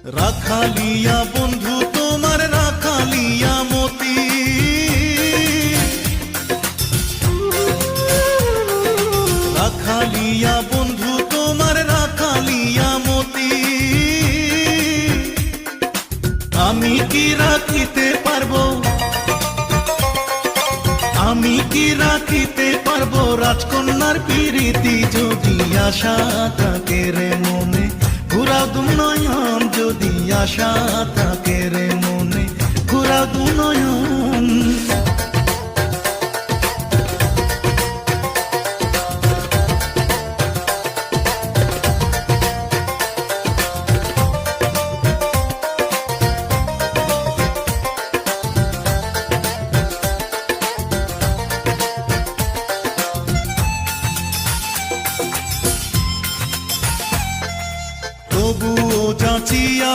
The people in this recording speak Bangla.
রাখালিয়া বন্ধু তোমার রাখালিয়া মতি, রাখালিয়া বন্ধু তোমার রাখালিয়া মতি। আমি কি রাখিতে পারবো, আমি কি রাখিতে পারবো রাজকন্যার প্রীতি, যদি আশা থাকে রে মনে ঘুরা দু নয়ন, যদি আশা থাকে রে মনে ঘুরা দু নয়ন। তবুও যাচিয়া